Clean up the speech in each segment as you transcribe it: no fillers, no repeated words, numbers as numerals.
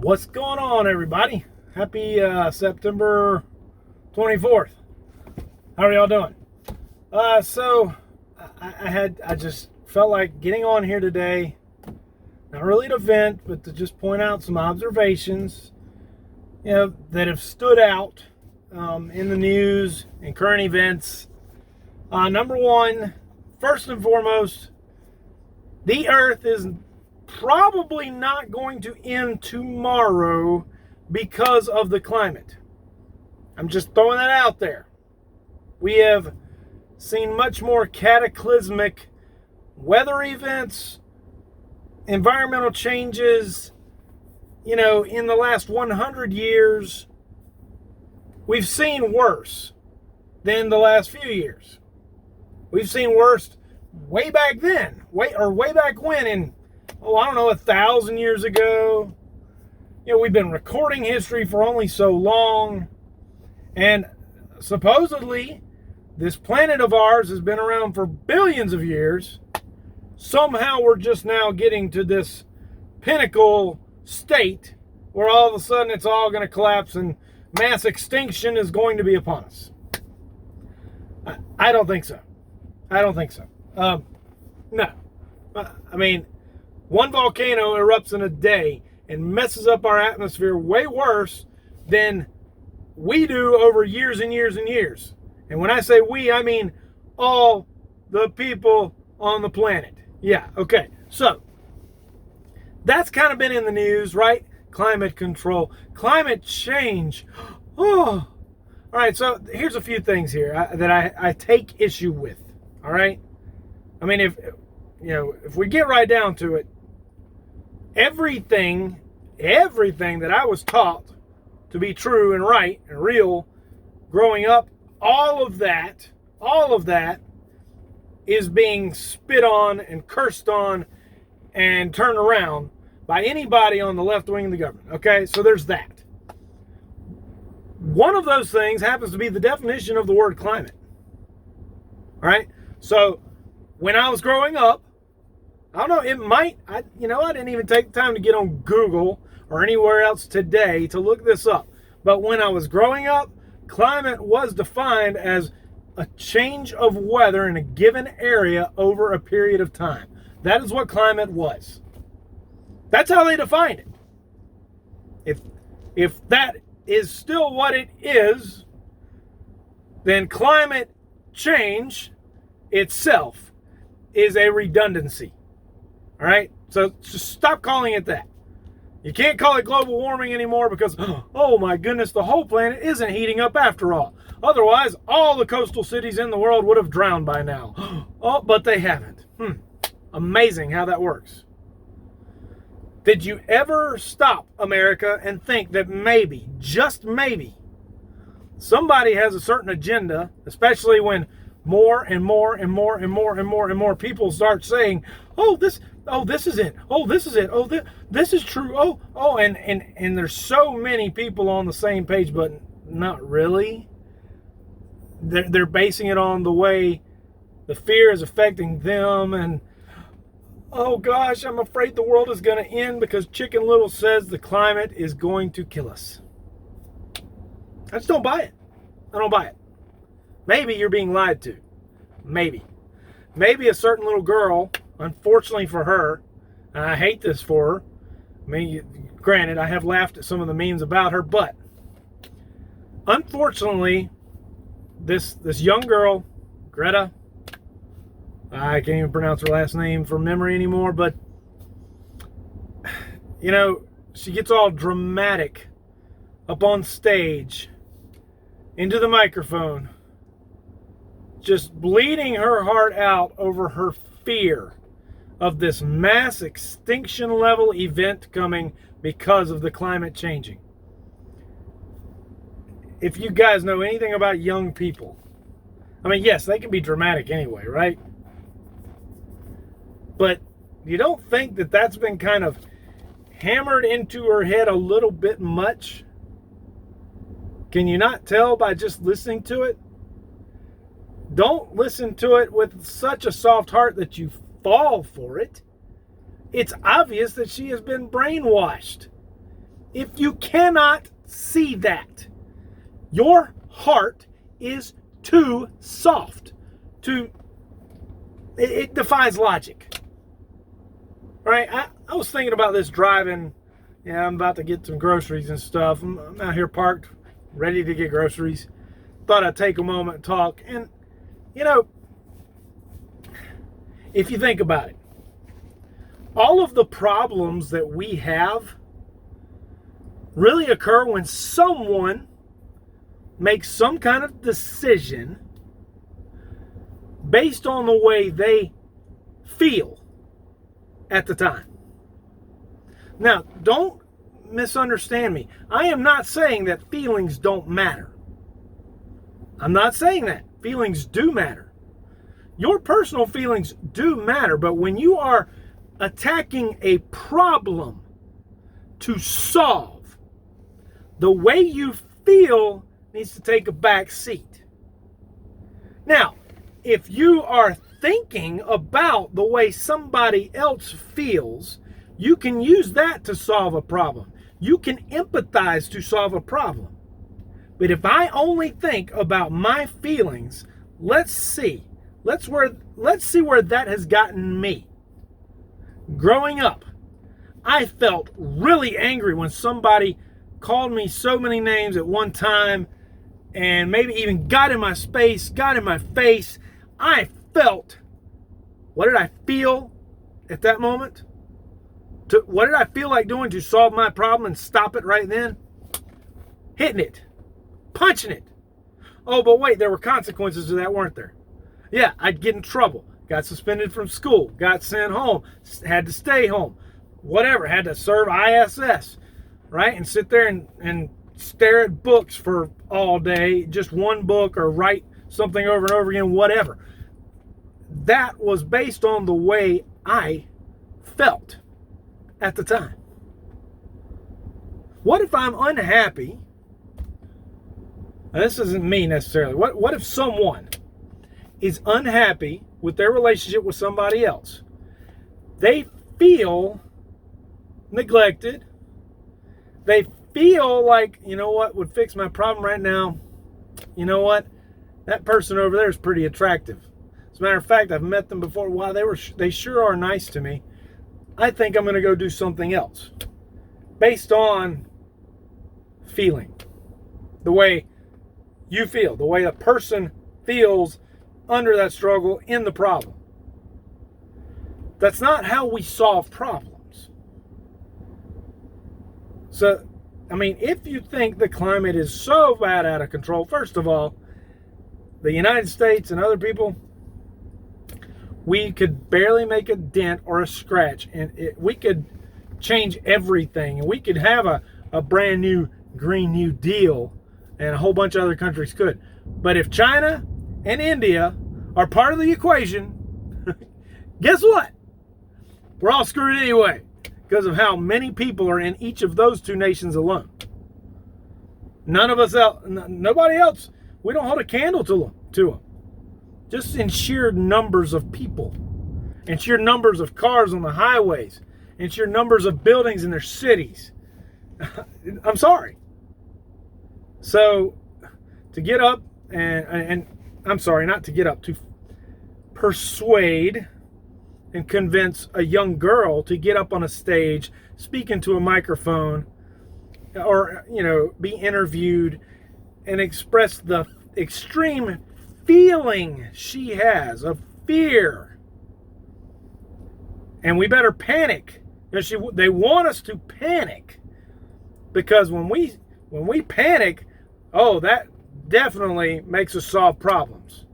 What's going on, everybody? Happy September 24th. How are y'all doing? I just felt like getting on here today, not really to vent, but to just point out some observations, that have stood out in the news and current events. Number one, first and foremost, the earth is probably not going to end tomorrow because of the climate. I'm just throwing that out there. We have seen much more cataclysmic weather events, environmental changes, in the last 100 years. We've seen worse than the last few years. We've seen worse way back then, way back when in, 1,000 years ago. We've been recording history for only so long. And supposedly, this planet of ours has been around for billions of years. Somehow we're just now getting to this pinnacle state where all of a sudden it's all going to collapse and mass extinction is going to be upon us. I don't think so. No. One volcano erupts in a day and messes up our atmosphere way worse than we do over years and years and years. And when I say we, I mean all the people on the planet. Yeah, okay. So, that's kind of been in the news, right? Climate control, climate change. Oh. All right, so here's a few things here that I take issue with, all right? If we get right down to it, everything that I was taught to be true and right and real growing up, all of that is being spit on and cursed on and turned around by anybody on the left wing of the government. Okay, so there's that. One of those things happens to be the definition of the word climate. All right, so when I was growing up, I don't know, I didn't even take the time to get on Google or anywhere else today to look this up. But when I was growing up, climate was defined as a change of weather in a given area over a period of time. That is what climate was. That's how they defined it. If that is still what it is, then climate change itself is a redundancy. All right? So just stop calling it that. You can't call it global warming anymore because, oh my goodness, the whole planet isn't heating up after all. Otherwise, all the coastal cities in the world would have drowned by now. Oh, but they haven't. Amazing how that works. Did you ever stop, America, and think that maybe, just maybe, somebody has a certain agenda, especially when more and more people start saying, this is it. This is it. This is true. And there's so many people on the same page, but not really. They're basing it on the way the fear is affecting them, and oh gosh, I'm afraid the world is going to end because Chicken Little says the climate is going to kill us. I just don't buy it. I don't buy it. Maybe you're being lied to. Maybe a certain little girl, unfortunately for her, and I hate this for her. Granted, I have laughed at some of the memes about her, but unfortunately, this young girl, Greta, I can't even pronounce her last name from memory anymore, but she gets all dramatic up on stage into the microphone, just bleeding her heart out over her fear of this mass extinction level event coming because of the climate changing. If you guys know anything about young people, yes, they can be dramatic anyway, right? But you don't think that that's been kind of hammered into her head a little bit much? Can you not tell by just listening to it? Don't listen to it with such a soft heart that you fall for it. It's obvious that she has been brainwashed. If you cannot see that, your heart is too soft. It defies logic. Right? I was thinking about this driving. Yeah, I'm about to get some groceries and stuff. I'm out here parked, ready to get groceries. Thought I'd take a moment and talk. And, you know, if you think about it, all of the problems that we have really occur when someone makes some kind of decision based on the way they feel at the time. Now, don't misunderstand me. I am not saying that feelings don't matter. I'm not saying that. Feelings do matter. Your personal feelings do matter, but when you are attacking a problem to solve, the way you feel needs to take a back seat. Now, if you are thinking about the way somebody else feels, you can use that to solve a problem. You can empathize to solve a problem. But if I only think about my feelings, let's see where that has gotten me. Growing up, I felt really angry when somebody called me so many names at one time and maybe even got in my space, got in my face. I felt, what did I feel at that moment? What did I feel like doing to solve my problem and stop it right then? Hitting it. Punching it. Oh, but wait, there were consequences to that, weren't there? Yeah, I'd get in trouble. Got suspended from school. Got sent home. Had to stay home. Whatever. Had to serve ISS. Right? And sit there and stare at books for all day. Just one book, or write something over and over again. Whatever. That was based on the way I felt at the time. What if I'm unhappy? Now, this isn't me necessarily. What if someone is unhappy with their relationship with somebody else? They feel neglected. They feel like, you know what would fix my problem right now? You know what? That person over there is pretty attractive. As a matter of fact, I've met them before. Wow, they sure are nice to me. I think I'm going to go do something else. Based on feeling. The way you feel. The way a person feels under that struggle in the problem. That's not how we solve problems. So, I mean, if you think the climate is so bad out of control, first of all, the United States and other people, we could barely make a dent or a scratch, and we could change everything, and we could have a brand new Green New Deal, and a whole bunch of other countries could. But if China and India are part of the equation, guess what? We're all screwed anyway, because of how many people are in each of those two nations alone. None of us else, nobody else, we don't hold a candle to them. Just in sheer numbers of people, and sheer numbers of cars on the highways, and sheer numbers of buildings in their cities. I'm sorry. So, to get up and I'm sorry, not to get up, to persuade and convince a young girl to get up on a stage, speak into a microphone, or, you know, be interviewed and express the extreme feeling she has of fear. And we better panic. They want us to panic, because when we panic, oh, that definitely makes us solve problems.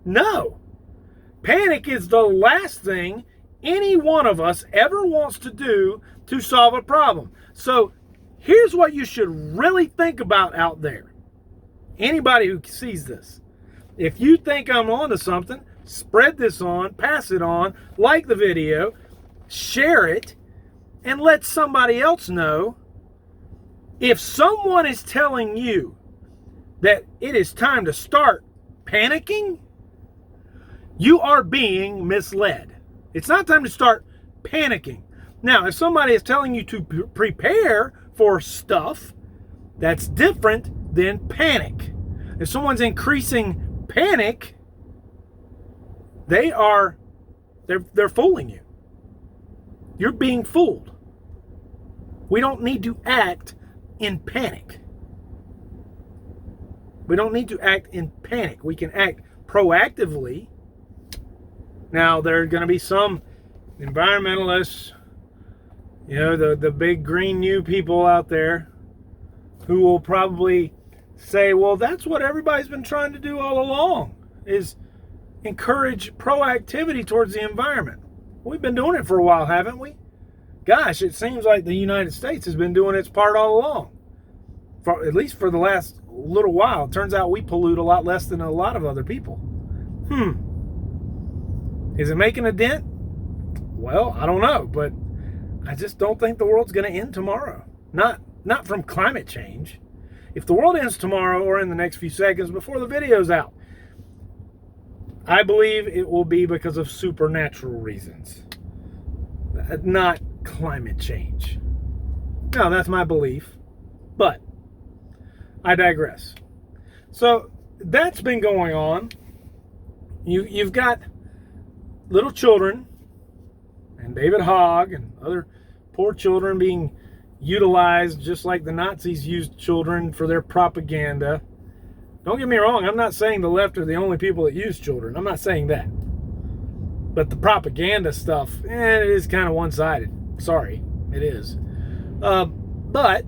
No. Panic is the last thing any one of us ever wants to do to solve a problem. So here's what you should really think about out there. Anybody who sees this. If you think I'm onto something, spread this on, pass it on, like the video, share it, and let somebody else know. If someone is telling you that it is time to start panicking, you are being misled. It's not time to start panicking. Now, if somebody is telling you to prepare for stuff, that's different than panic. If someone's increasing panic, they're fooling you. You're being fooled. We don't need to act in panic. We don't need to act in panic. We can act proactively. Now, there are going to be some environmentalists, the big green new people out there who will probably say, well, that's what everybody's been trying to do all along, is encourage proactivity towards the environment. We've been doing it for a while, haven't we? Gosh, it seems like the United States has been doing its part all along. At least for the last little while. It turns out we pollute a lot less than a lot of other people. Is it making a dent? Well, I don't know, but I just don't think the world's going to end tomorrow. Not from climate change. If the world ends tomorrow or in the next few seconds before the video's out, I believe it will be because of supernatural reasons, not climate change. No, that's my belief, but I digress. So that's been going on. You've got little children and David Hogg and other poor children being utilized just like the Nazis used children for their propaganda. Don't get me wrong, I'm not saying the left are the only people that use children. I'm not saying that. But the propaganda stuff, it is kind of one-sided. Sorry, it is. But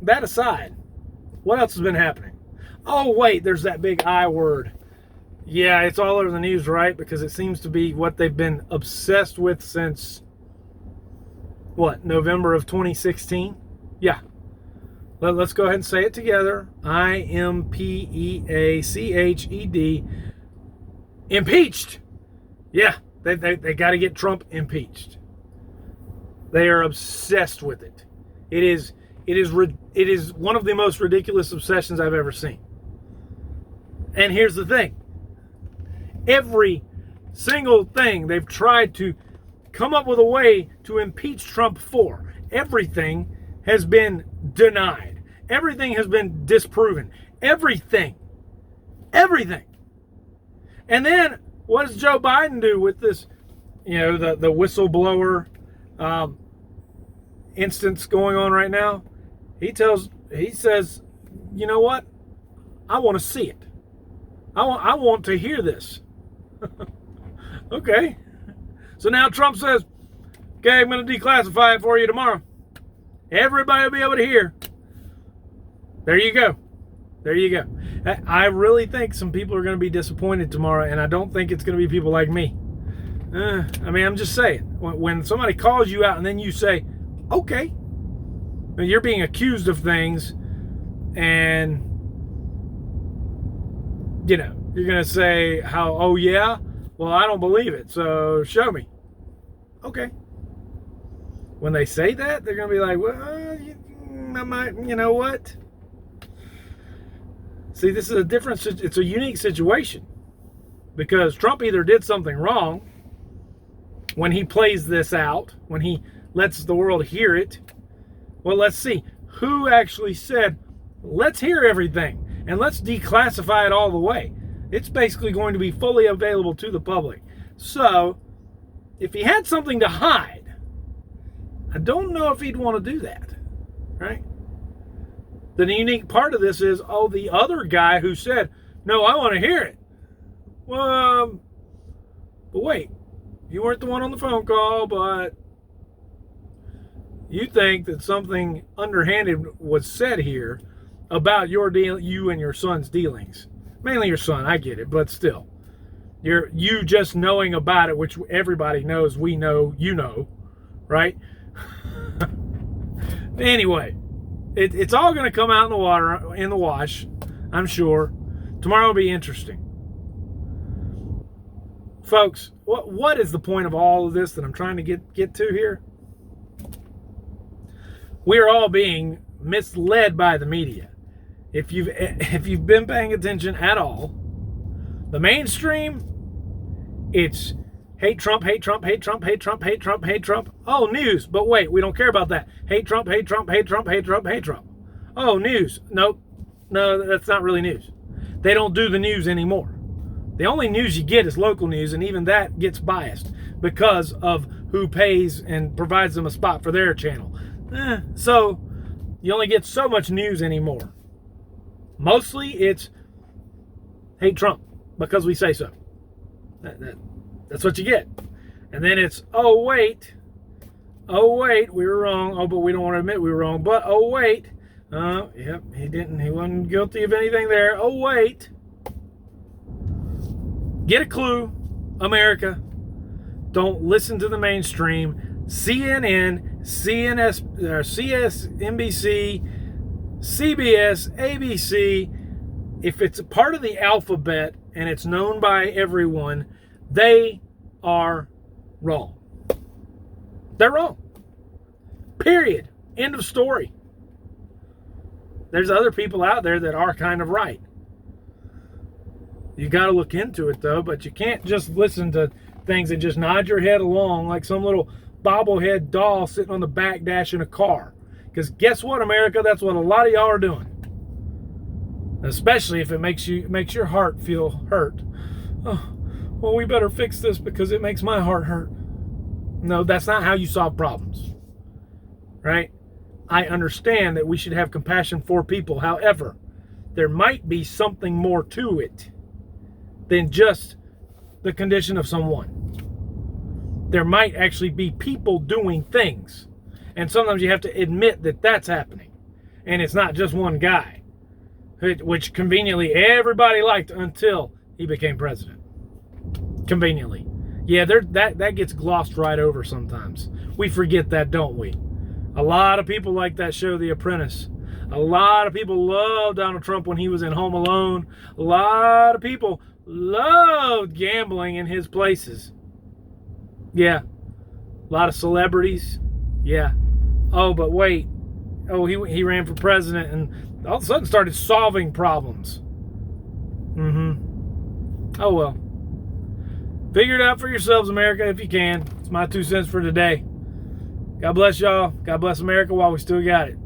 that aside, what else has been happening? Oh, wait, there's that big I word. Yeah, it's all over the news, right? Because it seems to be what they've been obsessed with since, November of 2016? Yeah. Let's go ahead and say it together. IMPEACHED. Impeached. Yeah, they got to get Trump impeached. They are obsessed with it. It is one of the most ridiculous obsessions I've ever seen. And here's the thing. Every single thing they've tried to come up with a way to impeach Trump for, everything has been denied. Everything has been disproven. Everything. And then what does Joe Biden do with this, the whistleblower instance going on right now? He says, you know what? I want to see it. I want to hear this. Okay. So now Trump says, okay, I'm going to declassify it for you tomorrow. Everybody will be able to hear. There you go. I really think some people are going to be disappointed tomorrow, and I don't think it's going to be people like me. I'm just saying. When somebody calls you out and then you say, okay, you're being accused of things, and, you're going to say how, oh, yeah? Well, I don't believe it, so show me. Okay. When they say that, they're going to be like, well, you know what? See, this is it's a unique situation. Because Trump either did something wrong when he plays this out, when he lets the world hear it. Well, let's see. Who actually said, let's hear everything and let's declassify it all the way? It's basically going to be fully available to the public. So, if he had something to hide, I don't know if he'd want to do that, right? The unique part of this is, the other guy who said, no, I want to hear it. Well, but wait, you weren't the one on the phone call, but you think that something underhanded was said here about you and your son's dealings. Mainly your son, I get it, but still. You just knowing about it, which everybody knows, we know, right? Anyway, it's all going to come out in the wash, I'm sure. Tomorrow will be interesting. Folks, what is the point of all of this that I'm trying to get to here? We're all being misled by the media. If you've been paying attention at all, the mainstream, it's Hate Trump, hate Trump, hate Trump, hate Trump, hate Trump, hate Trump. Oh, news. But wait, we don't care about that. Hate Trump, hate Trump, hate Trump, hate Trump, hate Trump. Oh, news. Nope. No, that's not really news. They don't do the news anymore. The only news you get is local news, and even that gets biased because of who pays and provides them a spot for their channel. So you only get so much news anymore. Mostly it's hate Trump because we say so. That's what you get. And then it's, oh wait, we were wrong. Oh, but we don't want to admit we were wrong. But oh wait, yep, he wasn't guilty of anything there. Oh wait. Get a clue, America. Don't listen to the mainstream. CNN, NBC, CBS, ABC. If it's a part of the alphabet and it's known by everyone, they are wrong. They're wrong. Period. End of story. There's other people out there that are kind of right. You got to look into it, though, but you can't just listen to things and just nod your head along like some little bobblehead doll sitting on the back dash in a car. Because guess what, America? That's what a lot of y'all are doing. Especially if it makes your heart feel hurt. Oh, well, we better fix this because it makes my heart hurt. No, that's not how you solve problems. Right? I understand that we should have compassion for people. However, there might be something more to it than just the condition of someone. There might actually be people doing things. And sometimes you have to admit that that's happening. And it's not just one guy, which conveniently everybody liked until he became president. Conveniently. Yeah, that gets glossed right over sometimes. We forget that, don't we? A lot of people like that show, The Apprentice. A lot of people loved Donald Trump when he was in Home Alone. A lot of people loved gambling in his places. Yeah. A lot of celebrities. Yeah. Oh, but wait. Oh, he ran for president and all of a sudden started solving problems. Oh, well. Figure it out for yourselves, America, if you can. It's my 2 cents for today. God bless y'all. God bless America while we still got it.